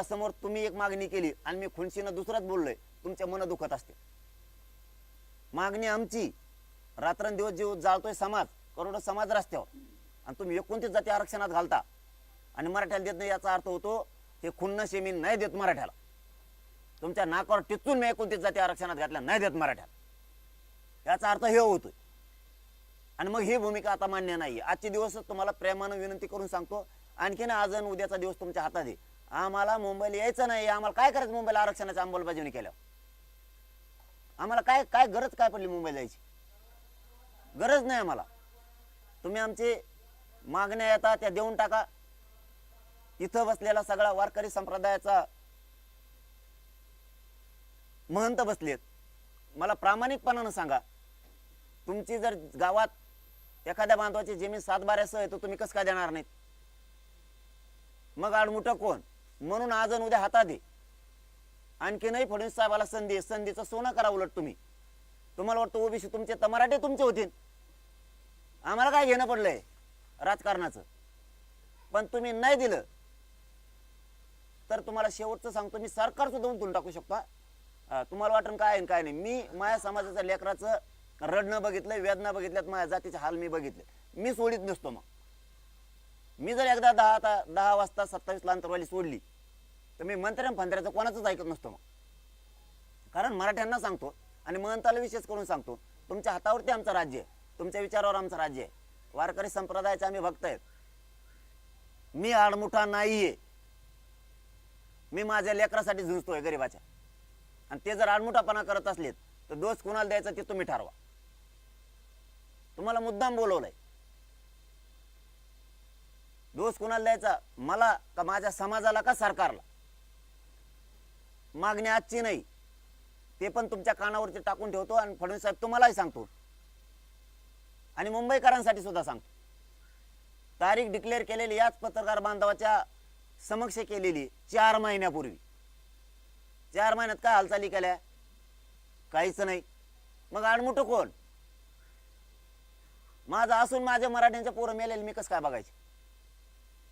समोर तुम्ही एक मागणी केली आणि मी खुनशीनं दुसराच बोललोय, तुमच्या मन दुखत असते. मागणी आमची, रात्रंदिवस जीव जाळतोय समाज, करोडो समाज रस्त्यावर, आणि तुम्ही 29 जाती आरक्षणात घालता आणि मराठ्याला देत नाही. याचा अर्थ होतो हे खुन्नशी मी नाही देत मराठ्याला. तुमच्या नाकावर टिचून मी 29 जाती आरक्षणात घातल्या नाही देत मराठ्याला, याचा अर्थ हे होतोय. आणि मग ही भूमिका आता मान्य नाही. आजचे दिवस तुम्हाला प्रेमानं विनंती करून सांगतो, आणखीन आज आणि उद्याचा दिवस तुमच्या हातात आहे. आम्हाला मुंबईला यायचं नाही. आम्हाला काय करायचं मुंबईला आरक्षणाची अंमलबजावणी केल्यावर? आम्हाला काय काय गरज काय पडली मुंबईला जायची? गरज नाही आम्हाला. तुम्ही आमचे मागण्या येतात त्या देऊन टाका. इथं बसलेला सगळा वारकरी संप्रदायाचा महंत बसलेत. मला प्रामाणिकपणानं सांगा, तुमची जर गावात एखाद्या बांधवाची जमीन 7/12 आहे तर तुम्ही कसं काय देणार नाहीत? मग आडमुठं कोण? म्हणून आज आणि उद्या हातात आहे. आणखी नाही फडणवीस साहेबाला संधी, संधीचं सोनं करा उलट तुम्ही. तुम्हाला वाटतं ओबीसी तुमचे तर मराठे तुमचे होतील. आम्हाला काय घेणं पडलंय राजकारणाचं? पण तुम्ही नाही दिलं तर तुम्हाला शेवटचं सांगतो, मी सरकार सुद्धा उलटून टाकू शकतो. तुम्हाला वाटण काय आहे काय नाही. मी माझ्या समाजाच्या लेकराचं रडणं बघितलंय, वेदना बघितल्यात, माझ्या जातीचे हाल मी बघितले. मी सोडित नसतो. मग मी जर एकदा 10 वाजता 27 अंतरवाली सोडली तर मी मंत्र्या फंत्र्याचं कोणाचंच ऐकत नसतो. मग कारण मराठ्यांना सांगतो आणि महंताला विशेष करून सांगतो, तुमच्या हातावरती आमचं राज्य आहे, तुमच्या विचारावर आमचं राज्य आहे. वारकरी संप्रदायाचे आम्ही भक्त आहेत. मी आडमुठा नाहीये. मी माझ्या लेकरासाठी झुंजतोय गरीबाच्या. आणि ते जर आडमुठापणा करत असलेत तर दोष कुणाला द्यायचा ते तुम्ही ठरवा. तुम्हाला मुद्दाम बोलवलंय. दोष कुणाला द्यायचा, मला का माझ्या समाजाला का सरकारला? मागणी आजची नाही, ते पण तुमच्या कानावरती टाकून ठेवतो. आणि फडणवीस साहेब तुम्हालाही सांगतो आणि मुंबईकरांसाठी सुद्धा सांगतो, तारीख डिक्लेअर केलेली याच पत्रकार बांधवाच्या समक्ष केलेली 4 महिन्यापूर्वी. 4 महिन्यात काय हालचाली केल्या? काहीच नाही. मग आडमुठं कोण? माझं असून माझ्या मराठ्यांच्या पोरं मेलेले मी कसं काय बघायचे?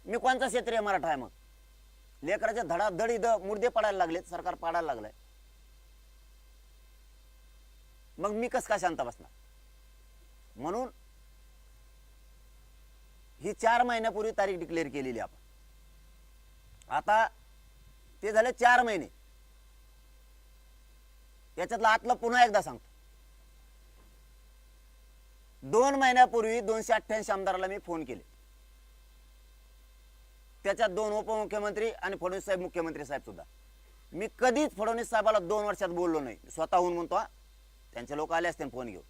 मी कोणता क्षेत्रीय मराठा आहे? मग लेकराच्या धडाधडी मुर्दे पडायला लागलेत, सरकार पाडायला लागलंय. मग मी कसं काय शांत बसणार? म्हणून ही 4 महिन्यापूर्वी तारीख डिक्लेअर केलेली आपण. आता ते झाले 4 महिने. याच्यातलं आतलं पुन्हा एकदा सांगतो. 2 महिन्यापूर्वी 288 आमदाराला मी फोन केले. त्याच्यात 2 उपमुख्यमंत्री आणि फडणवीस साहेब मुख्यमंत्री साहेब सुद्धा. मी कधीच फडणवीस साहेबाला 2 वर्षात बोललो नाही. स्वतःहून म्हणतो. त्यांचे लोक आले असते फोन घेऊन.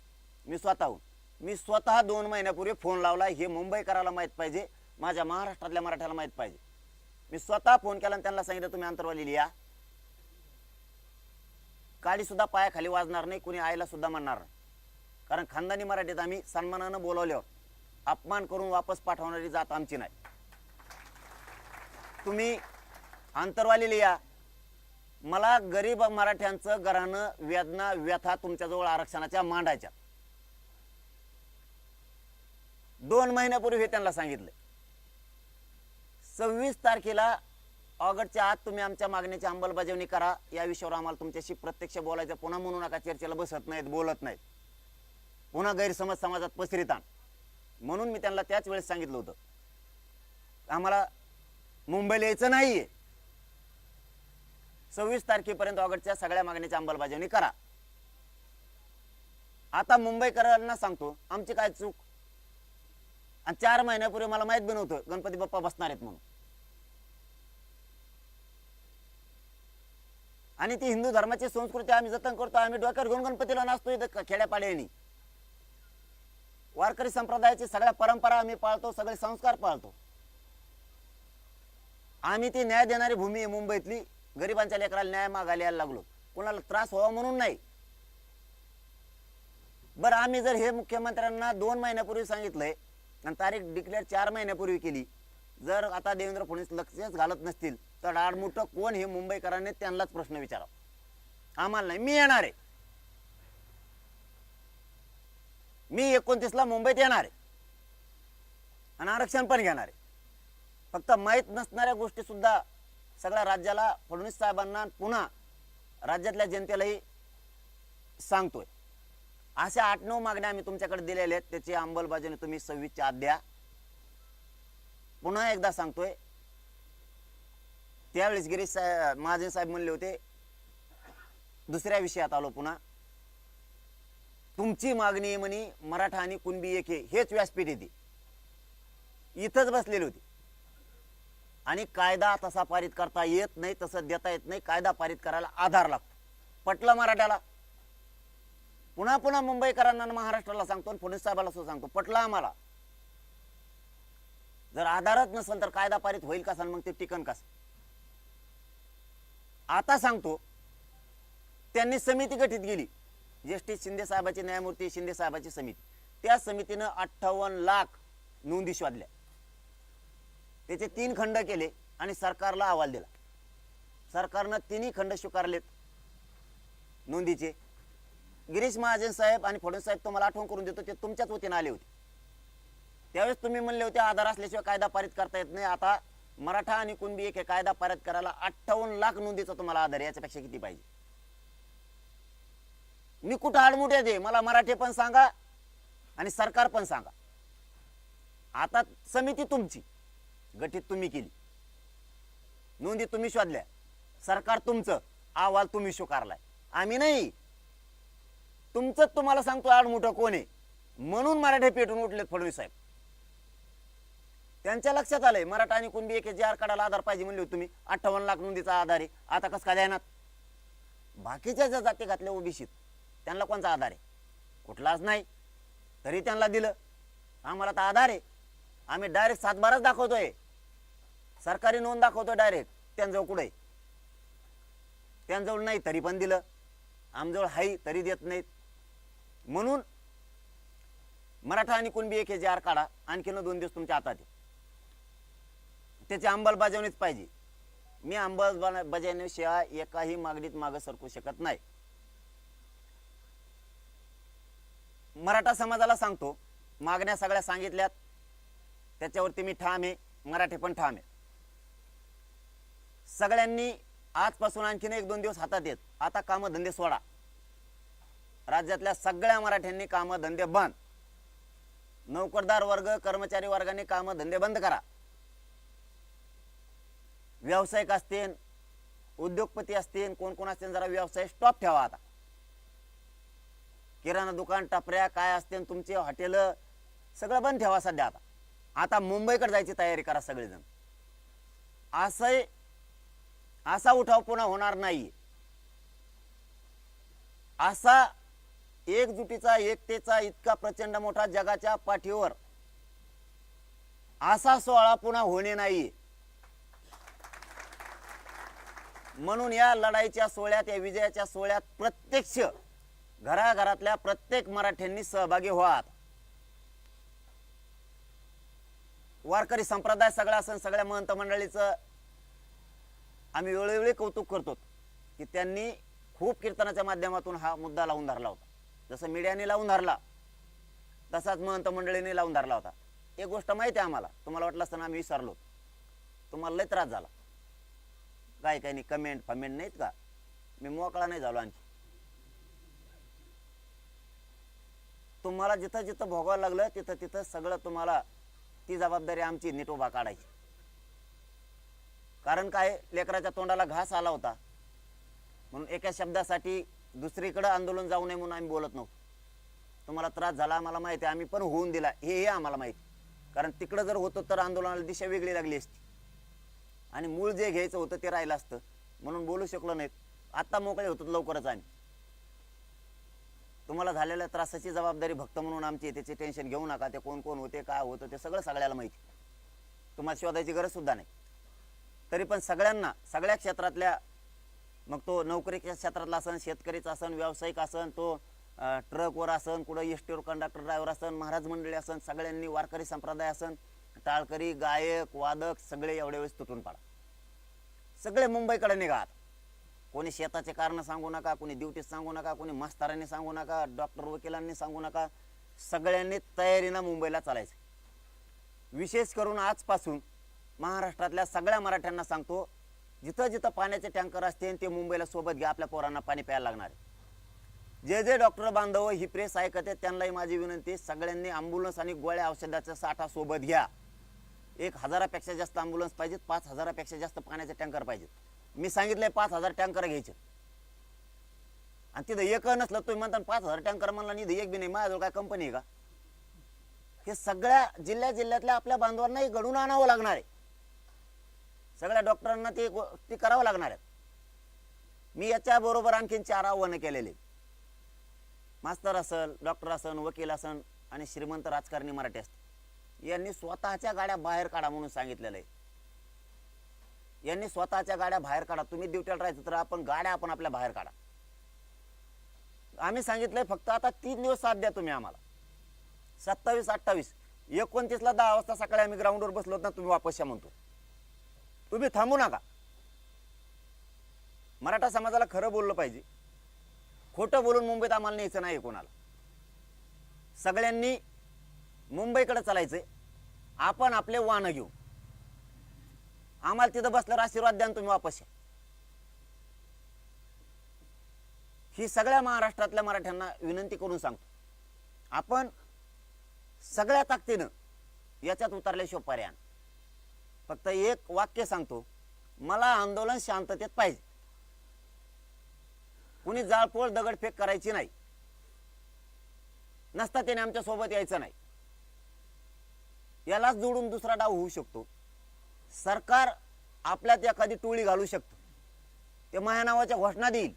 मी स्वतः 2 महिन्यापूर्वी फोन लावला. हे मुंबईकराला माहीत पाहिजे, माझ्या महाराष्ट्रातल्या मराठ्याला माहीत पाहिजे. मी स्वतः फोन केला आणि त्यांना सांगितलं तुम्ही आंतरवाली या. काडी सुद्धा पायाखाली वाजणार नाही, कुणी आईला सुद्धा म्हणणार नाही. कारण खानदानी मराठीत आम्ही सन्मानानं बोलवल्यावर अपमान करून वापस पाठवणारी जात आमची नाही. तुम्ही आंतरवालीला या. मला गरीब मराठ्यांचं घराणं वेदना व्यथा तुमच्याजवळ आरक्षणाच्या मांडायच्या. 2 महिन्यापूर्वी हे त्यांना सांगितलं. 26 तारखेला ऑगस्टच्या आत तुम्ही आमच्या मागणीची अंमलबजावणी करा. या विषयावर आम्हाला तुमच्याशी प्रत्यक्ष बोलायचं. पुन्हा म्हणू नका चर्चेला बसत नाहीत, बोलत नाहीत, पुन्हा गैरसमज समाजात पसरित आण. म्हणून मी त्यांना त्याच वेळेस सांगितलं होतं, आम्हाला मुंबईला यायचं नाहीये. 26 तारखेपर्यंत ऑगस्टच्या सगळ्या मागणीची अंमलबजावणी करा. आता मुंबईकरांना सांगतो आमची काय चूक. आणि 4 महिन्यापूर्वी मला माहित बी नव्हतं गणपती बाप्पा बसणार आहेत म्हणून. आणि ती हिंदू धर्माची संस्कृती आम्ही जतन करतो. आम्ही डोक्यावर घेऊन गणपतीला नाचतो इथं खेड्यापाड्यानी. वारकरी संप्रदायाची सगळ्या परंपरा आम्ही पाळतो, सगळे संस्कार पाळतो. आम्ही ती न्याय देणारी भूमी आहे मुंबईतली. गरिबांच्या लेकराला न्याय मागायला यायला लागलो, कोणाला त्रास व्हावा म्हणून नाही. बरं, आम्ही जर हे मुख्यमंत्र्यांना 2 महिन्यापूर्वी सांगितलंय आणि तारीख डिक्लेअर 4 महिन्यापूर्वी केली, जर आता देवेंद्र फडणवीस लक्षच घालत नसतील तर आडमुठं कोण हे मुंबईकरांनी त्यांनाच प्रश्न विचारावा. आम्हाला नाही. मी येणार आहे. मी 29ला मुंबईत येणार आहे आणि आरक्षण पण घेणार आहे. फक्त माहीत नसणाऱ्या गोष्टी सुद्धा सगळ्या राज्याला, फडणवीस साहेबांना, पुन्हा राज्यातल्या जनतेलाही सांगतोय. अशा 8-9 मागण्या आम्ही तुमच्याकडे दिलेल्या आहेत. त्याची अंमलबजावणी तुम्ही 26च्या आत द्या. पुन्हा एकदा सांगतोय, त्यावेळेस गिरीश महाजन साहेब म्हणले होते, दुसऱ्या विषयात आलो पुन्हा, तुमची मागणी आहे म्हणे मराठा आणि कुणबी एक हेच व्यासपीठ येते, इथंच बसलेली होती. आणि कायदा तसा पारित करता येत नाही, तसं देता येत नाही. कायदा पारित करायला आधार लागतो. पटलं मराठ्याला. पुन्हा पुन्हा मुंबईकरांना, महाराष्ट्राला सांगतो, फडणवीस साहेबाला सुद्धा सांगतो, पटलं आम्हाला. जर आधारच नसेल तर कायदा पारित होईल कसा, मग ते टिकन कसं. आता सांगतो, त्यांनी समिती गठीत केली, जस्टिस शिंदे साहेबाची, न्यायमूर्ती शिंदे साहेबाची समिती. त्या समितीनं 58 लाख नोंदी शोधल्या, त्याचे 3 खंड केले आणि सरकारला अहवाल दिला. सरकारनं 3ही खंड स्वीकारलेत नोंदीचे. गिरीश महाजन साहेब आणि फडणवीस साहेब, तुम्हाला आठवण करून देतो, ते तुमच्याच वतीने आले होते. त्यावेळेस तुम्ही म्हणले होते आधार असल्याशिवाय कायदा पारित करता येत नाही. आता मराठा आणि कुणबी एक हे कायदा पारित करायला 58 लाख नोंदीचा तुम्हाला आधार, याच्यापेक्षा किती पाहिजे? मी कुठं आडमुठे दे, मला मराठी पण सांगा आणि सरकार पण सांगा. आता समिती तुमची गठीत तुम्ही केली, नोंदी तुम्ही शोधल्या, सरकार तुमचं, अहवाल तुम्ही स्वीकारलाय, आम्ही नाही. तुमचं तुम्हाला सांगतो आडमुठं कोण आहे, म्हणून मराठे पेटून उठलेत फडणवीस साहेब. त्यांच्या लक्षात आलंय मराठा आणि कुणबी एक जे आर काढायला आधार पाहिजे म्हणले तुम्ही. 58 लाख नोंदीचा आधार आहे. आता कसं काय देणार? बाकीच्या ज्या जाती घातल्या ओबीसीत त्यांना कोणचा आधार आहे? कुठलाच नाही. तरी त्यांना दिलं. आम्हाला तर आधार आहे. आम्ही डायरेक्ट 7/12 दाखवतोय, सरकारी नोंद दाखवतोय डायरेक्ट. त्यांजवळ कुठे? त्यांजवळ नाही तरी पण दिलं. आमजवळ हाई तरी देत नाहीत. म्हणून मराठा आणि कुणबी एक जे आर काढा, आणखीन 2 दिवस तुमच्या हातात आहे. त्याची अंमलबजावणीच पाहिजे. मी अंमलबजावणीशिवाय एकाही मागणीत मागे सरकू शकत नाही. मराठा समाजाला सांगतो, मागण्या सगळ्या सांगितल्यात, त्याच्यावरती मी ठाम आहे, मराठी पण ठाम आहे. सगळ्यांनी आजपासून आणखीन 1-2 दिवस हातात येत. आता कामधंदे सोडा. राज्यातल्या सगळ्या मराठ्यांनी कामधंदे बंद. नोकरदार वर्ग, कर्मचारी वर्गाने कामधंदे बंद करा. व्यावसायिक असतील, उद्योगपती असतील, कोण कोण असतील, जरा व्यवसाय स्टॉप ठेवा. आता किराणा दुकान, टपऱ्या काय असतील तुमचे, हॉटेल सगळं बंद ठेवा सध्या. आता मुंबईकडे जायची तयारी करा सगळेजण. असा उठाव पुन्हा होणार नाही. असा एकजुटीचा, एकतेचा इतका प्रचंड मोठा जगाच्या पाठीवर असा सोहळा पुन्हा होणे नाही. म्हणून या लढाईच्या सोहळ्यात, या विजयाच्या सोहळ्यात प्रत्यक्ष घराघरातल्या प्रत्येक मराठ्यांनी सहभागी व्हा. वारकरी संप्रदाय सगळा असन, सगळ्या महंत मंडळीचं आम्ही वेळोवेळी कौतुक करतो की त्यांनी खूप कीर्तनाच्या माध्यमातून हा मुद्दा लावून धरला होता. जसं मीडियाने लावून धरला, तसाच महंत मंडळीने लावून धरला होता. एक गोष्ट माहिती आहे आम्हाला, तुम्हाला वाटलं असताना आम्ही विसरलो. तुम्हाला लय त्रास झाला. काय काही नाही, कमेंट नाहीत का? मी मोकळा नाही झालो. आणखी तुम्हाला जिथं जिथं भोगावं लागलं तिथं तिथं सगळं तुम्हाला ती जबाबदारी आमची नीट उभा काढायची. कारण काय, लेकराच्या तोंडाला घास आला होता म्हणून एका शब्दासाठी दुसरीकडे आंदोलन जाऊ नये म्हणून आम्ही बोलत नव्हतो. तुम्हाला त्रास झाला आम्हाला माहिती आहे, आम्ही पण होऊन दिला हे आम्हाला माहिती. कारण तिकडं जर होतं तर आंदोलनाला दिशा वेगळी लागली असती आणि मूळ जे घ्यायचं होतं ते राहिलं असतं. म्हणून बोलू शकलो नाहीत. आता मोकळे होतो लवकरच आम्ही. तुम्हाला झालेल्या त्रासाची जबाबदारी भक्त म्हणून आमची, त्याचे टेन्शन घेऊ नका. ते कोण कोण होते, काय होतं ते सगळं सगळ्याला माहिती. तुम्हाला शोधायची गरज सुद्धा नाही. तरी पण सगळ्यांना, सगळ्या क्षेत्रातल्या, मग तो नोकरीच्या क्षेत्रातला असन, शेतकरीचा असन, व्यावसायिक असन, तो ट्रकवर असन, कुठं एसटीवर कंडक्टर ड्रायव्हर असन, महाराज मंडळी असन, सगळ्यांनी, वारकरी संप्रदाय असन, टाळकरी, गायक, वादक सगळे एवढ्या वेळेस तुटून पडा. सगळे मुंबईकडे निघा. कोणी शेताचे कारण सांगू नका, कोणी ड्युटीत सांगू नका, कोणी मास्तरांनी सांगू नका, डॉक्टर वकिलांनी सांगू नका. सगळ्यांनी तयारीनं मुंबईला चालायचं. विशेष करून आजपासून महाराष्ट्रातल्या सगळ्या मराठ्यांना सांगतो, जिथं जिथं पाण्याचे टँकर असतील ते मुंबईला सोबत घ्या, आपल्या पोरांना पाणी प्यायला लागणार आहे. जे जे डॉक्टर बांधव ही प्रेस ऐकते त्यांनाही माझी विनंती, सगळ्यांनी ॲम्ब्युलन्स आणि गोळ्या औषधाचा साठा सोबत घ्या. 1000पेक्षा जास्त ॲम्ब्युलन्स पाहिजेत, 5000पेक्षा जास्त पाण्याचे टँकर पाहिजेत. मी सांगितलंय 5000 टँकर घ्यायचे. आणि तिथं एक नसलं तुम्ही म्हणता 5000 टँकर म्हणला नाही, एक बी नाही. माझ्याजवळ काय कंपनी आहे का? हे सगळ्या जिल्ह्यातल्या आपल्या बांधवांनाही घडून आणावं लागणार आहे. सगळ्या डॉक्टरांना ते करावं लागणार आहे. मी याच्याबरोबर आणखीन 4 आव्हानं केलेले. मास्तर असेल, डॉक्टर असेल, वकील असेल आणि श्रीमंत राजकारणी मराठी असतील, यांनी स्वतःच्या गाड्या बाहेर काढा म्हणून सांगितलेलं आहे. यांनी स्वतःच्या गाड्या बाहेर काढा. तुम्ही ड्युटीला राहायचं तर आपण गाड्या आपल्या बाहेर काढा. आम्ही सांगितलंय फक्त आता 3 दिवस साथ द्या तुम्ही आम्हाला. 27, 28, 29ला 10 वाजता सकाळी आम्ही ग्राउंडवर बसलो ना, तुम्ही वापस या म्हणतो. तुम्ही थांबू नका. मराठा समाजाला खरं बोललं पाहिजे. खोटं बोलून मुंबईत आम्हाला न्यायचं नाही कोणाला. सगळ्यांनी मुंबईकडे चालायचंय. आपण आपले वाहनं घेऊ. आम्हाला तिथं बसल्यावर आशीर्वाद द्या, तुम्ही वापस या. ही सगळ्या महाराष्ट्रातल्या मराठ्यांना विनंती करून सांगतो. आपण सगळ्या ताकदीनं याच्यात उतरल्याशिवाय पर्याय. फक्त एक वाक्य सांगतो, मला आंदोलन शांततेत पाहिजे. कुणी जाळपोळ दगडफेक करायची नाही. नसता त्याने आमच्या सोबत यायचं नाही. यालाच जोडून दुसरा डाव होऊ शकतो. सरकार आपल्यात एखादी टोळी घालू शकतो. ते माझ्या नावाच्या घोषणा देईल,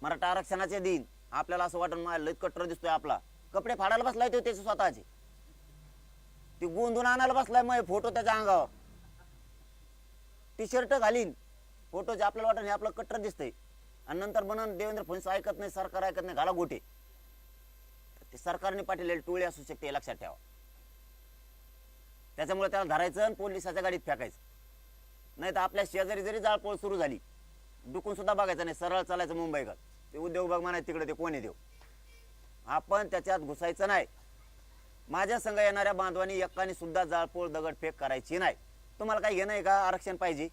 मराठा आरक्षणाचे देईल. आपल्याला असं वाटून मला लय कट्टर दिसतोय आपला. कपडे फाडायला बसलाय तो त्याचे स्वतःचे. ती गोंधून आणायला बसलाय, मग फोटो त्याच्या अंगावर. टी-शर्ट घालीन, फोटोचे आपल्याला वाटत हे आपलं कट्टर दिसतंय. आणि नंतर म्हणून देवेंद्र फडणवीस ऐकत नाही, सरकार ऐकत नाही, घाला गोटे. ते सरकारने पाठवलेली टोळी असू शकते, हे लक्षात ठेवा. त्याच्यामुळे त्याला धरायचं आणि पोलिसाच्या गाडीत फेकायचं. नाही तर आपल्या शेजारी जरी जाळपोळ सुरू झाली, डुकून सुद्धा बघायचं नाही, सरळ चालायचं मुंबईकडे. ते उद्योग बघ म्हणायचं तिकडे, ते कोणी देव. आपण त्याच्यात घुसायचं नाही. माझ्या संघ येणाऱ्या बांधवांनी एकाने सुद्धा जाळपोळ दगडफेक करायची नाही. तुम्हाला काही घेणं आहे का? आरक्षण पाहिजे.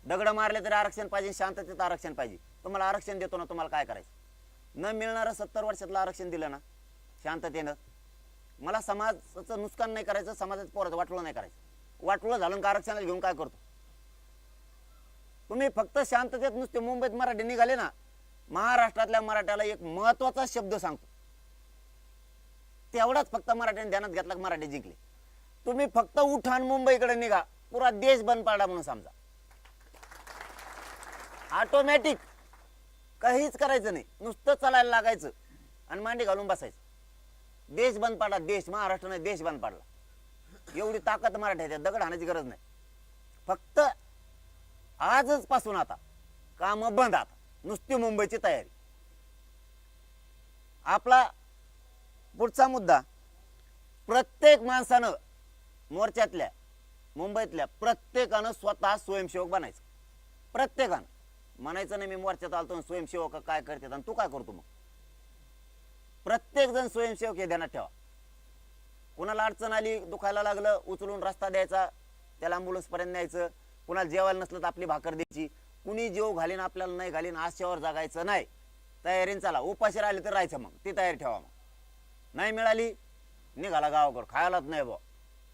दगड मारले तरी आरक्षण पाहिजे, शांततेत आरक्षण पाहिजे. तुम्हाला आरक्षण देतो ना, तुम्हाला काय करायचं? न मिळणारं 70 वर्षातलं आरक्षण दिलं ना शांततेनं. मला समाजाचं नुकसान नाही करायचं, समाजाचं पोराचं वाटलं नाही करायचं. वाटलं झालं का आरक्षणाला घेऊन काय करतो? तुम्ही फक्त शांततेत नुसते मुंबईत मराठी निघाले ना, महाराष्ट्रातल्या मराठ्याला एक महत्वाचा शब्द सांगतो, तेवढाच फक्त मराठ्याने ध्यानात घेतला की मराठी जिंकले. तुम्ही फक्त उठान मुंबईकडे निघा, पुरा देश बंद पाडा म्हणून समजा. ऑटोमॅटिक काहीच करायचं नाही, नुसतं चालायला लागायचं आणि मांडी घालून बसायचं. देश बंद पाडा. देश, महाराष्ट्राने देश बंद पाडला. एवढी ताकद मराठ्याच्या, दगड हाणायची गरज नाही. फक्त आजच पासून आता काम बंद. आता नुसती मुंबईची तयारी. आपला पुढचा मुद्दा, प्रत्येक माणसानं, मोर्चातल्या मुंबईतल्या प्रत्येकानं स्वतः स्वयंसेवक बनायचं. प्रत्येकानं. म्हणायचं नाही मी मोर्चात आलतो स्वयंसेवक काय करतात आणि तू काय करतो. मग प्रत्येक जण स्वयंसेवक हे ध्यानात ठेवा. कुणाला अडचण आली, दुखायला लागलं, उचलून रस्ता द्यायचा, त्याला ॲम्ब्युलन्स पर्यंत न्यायचं. कुणाला जेवायला नसलं तर आपली भाकर द्यायची. कुणी जेव घालीन आपल्याला नाही घालीन आशेवर जगायचं नाही. तयारीने चला. उपाशी राहिले तर राहायचं, मग ती तयारी ठेवा. मग नाही मिळाली निघाला गावाकडं. खायलाच नाही बा,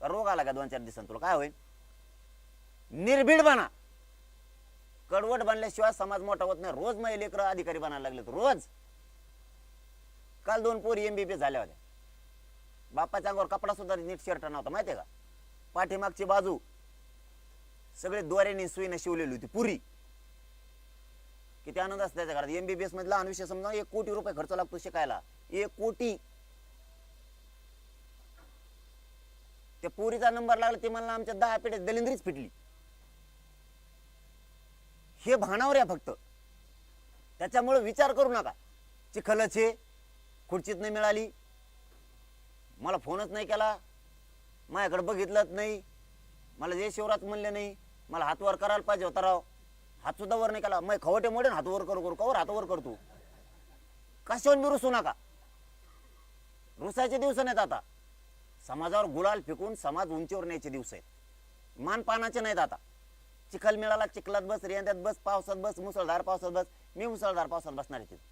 रोग आला का 2-4 दिवसांत तुला काय होईल? निर्भीड बना. कडवट बनल्याशिवाय समाज मोठा होत नाही. रोज मग लेकरं अधिकारी बनायला लागले. रोज. काल 2 पोरी MBBS झाल्या होत्या. बापाच्या अंगावर कपडा सुद्धा नीट शर्ट नव्हता, माहितीये का? पाठीमागची बाजू सगळे दोऱ्याने सुईने शिवलेली होती पुरी. किती आनंद असतो त्याच्या घरात. MBBS मध्ये लहान विषय समजा 1 कोटी रुपये खर्च लागतो शिकायला. 1 कोटी. त्या पोरीचा नंबर लागला, ते मला आमच्या 10 पेढ्यात दलिंद्रीच फिटली. हे भानावर आहे फक्त. त्याच्यामुळे विचार करू नका. चिखलचे खुर्चीत नाही मिळाली, मला फोनच नाही केला, माझ्याकडे बघितलंच नाही, मला जय शिवराज म्हणले नाही, मला हातवर करायला पाहिजे होता राव, हात सुद्धा वर नाही केला. मग खवटे मोडे हातवर करू कवर हातवर करतो. कशावर मी रुसू नका. रुसायचे दिवस नाहीत आता. समाजावर गुलाल फेकून समाज उंचीवर न्यायचे दिवस आहेत. मानपानाचे नाहीत आता. चिखल मिळाला चिखलात बस, रेंद्यात बस, पावसात बस, मुसळधार पावसात बस. मी मुसळधार पावसात बसणार आहे तिथे.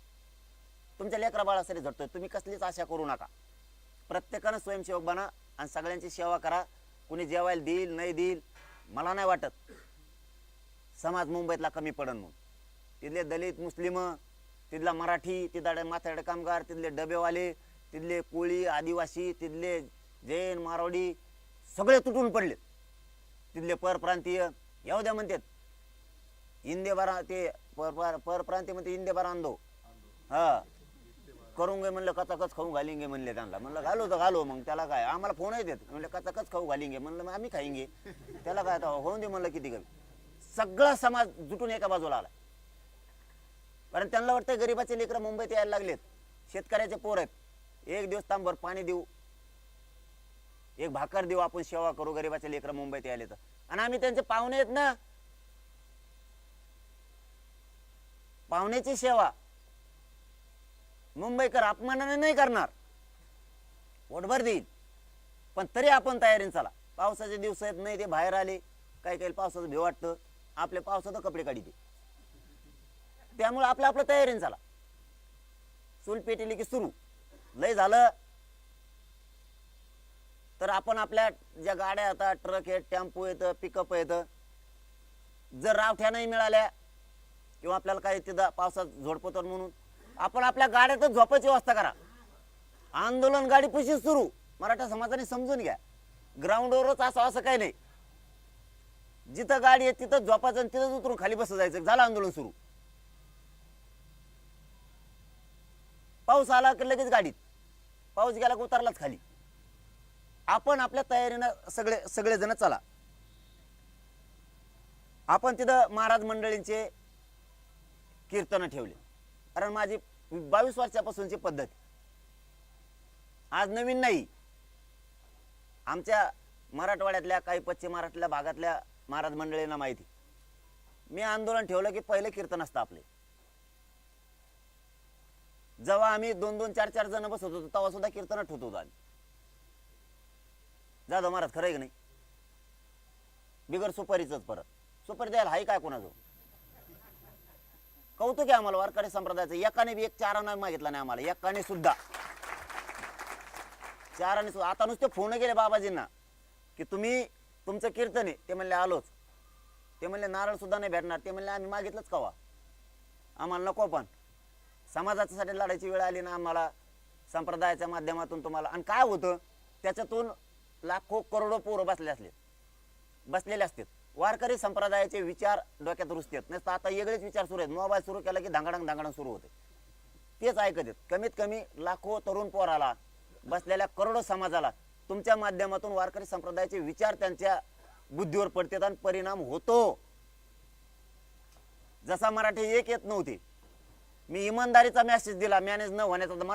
तुमच्या लेकरा बाळासाठी झटतोय. तुम्ही कसलीच आशा करू नका. प्रत्येकानं स्वयंसेवक बना आणि सगळ्यांची सेवा करा. कुणी जेवायला देईल नाही देईल मला नाही वाटत समाज मुंबईतला कमी पडन म्हणून. तिथले दलित मुस्लिम, तिथला मराठी, तिथले माथाडे कामगार, तिथले डबेवाले, तिथले कोळी आदिवासी, तिथले जैन मारवाडी सगळे तुटून पडले. तिथले परप्रांतीय येऊ द्या म्हणतात. इंदे बारा ते परप्रांतीय म्हणते इंदे बारा आंदो हा करूंगे म्हणलं कचाकच खाऊ घालिंगे म्हणले त्यांना. म्हणलं घालो तर घालो मग त्याला काय. आम्हाला फोन येतात म्हणलं कचाकच खाऊ घालिंगे. म्हणलं मग आम्ही खाईंगे त्याला काय होऊन दे म्हणलं किती कमी. सगळा समाज जुटून एका बाजूला आला. कारण त्यांना वाटतं गरीबाचे लेकरं मुंबईत यायला लागलेत. शेतकऱ्याचे पोर आहेत. एक दिवस तांबर पाणी देऊ, एक भाकर देऊ, आपण सेवा करू. गरीबाचे लेकरं मुंबईत यायले तर. आणि आम्ही त्यांचे पाहुणे आहेत ना. पाहुण्याची सेवा मुंबईकर अपमानाने नाही करणार, पोटभर देईल. पण तरी आपण तयारीने चला. पावसाचे दिवस आहेत नाही ते बाहेर आले. काही काही पावसाचं भेव वाटतं. आपले पावसाचं कपडे काढी दे. त्यामुळे आपलं आपलं तयारीने चला. चूल पेटली की सुरू. लय झालं तर आपण आपल्या ज्या गाड्या आता ट्रक आहेत, टेम्पो येतं, पिकअप येतं, जर रावठ्या नाही मिळाल्या किंवा आपल्याला काही तिथं पावसात झोडपतो म्हणून आपण आपल्या गाड्यातच झोपायची व्यवस्था करा. आंदोलन गाडी पुशी सुरू. मराठा समाजाने समजून घ्या. ग्राउंडवरच असं काही नाही. जिथं गाडी आहे तिथं झोपायचं आणि तिथंच उतरून खाली बस जायचं. झालं आंदोलन सुरू. पाऊस आला की लगेच गाडीत, पाऊस गेला की उतरलाच खाली. आपण आपल्या तयारीनं सगळेजण चला. आपण तिथं महाराज मंडळींचे कीर्तन ठेवले. कारण माझी 22 वर्षापासूनची पद्धत आज नवीन नाही. आमच्या मराठवाड्यातल्या काही पश्चिम महाराष्ट्रातल्या भागातल्या महाराज मंडळींना माहिती. मी आंदोलन ठेवलं की पहिले कीर्तन असतं आपले. जेव्हा आम्ही 2-2, 4-4 जण बसत होतो तेव्हा सुद्धा कीर्तन ठेवत होतो आम्ही. जाधव महाराज खरं आहे की नाही. बिगर सुपारीच परत सुपारी द्यायला हाय काय कोणाजवळ. कौतुक आहे आम्हाला वारकरी संप्रदायाचं. एकाने बी एक चाराने मागितला नाही आम्हाला. एकाने सुद्धा चाराने सुद्धा. आता नुसते फोन गेले बाबाजींना की तुम्ही तुमचं कीर्तन आहे. ते म्हणले आलोच. ते म्हणले नारळ सुद्धा नाही भेटणार. ते म्हणले आम्ही मागितलंच कवा, आम्हाला नको. पण समाजासाठी लढायची वेळ आली ना आम्हाला संप्रदायाच्या माध्यमातून तुम्हाला. आणि काय होतं त्याच्यातून लाखो करोडो पोरं बसलेले असतात. वारकरी संप्रदायाचे विचार डोक्यात रुजतात. नसतं आता वेगळेच विचार सुरू आहेत. मोबाईल सुरू केला की धांगडांग सुरू होते. तेच ऐकत आहेत. कमीत कमी लाखो तरुण पोराला, बसलेल्या करोडो समाजाला तुमच्या माध्यमातून वारकरी संप्रदायाचे विचार त्यांच्या बुद्धीवर पडतात आणि परिणाम होतो. जसा मराठी एक येत नव्हती, मी इमानदारीचा मेसेज दिला. मॅनेज न होण्याचा. मराठी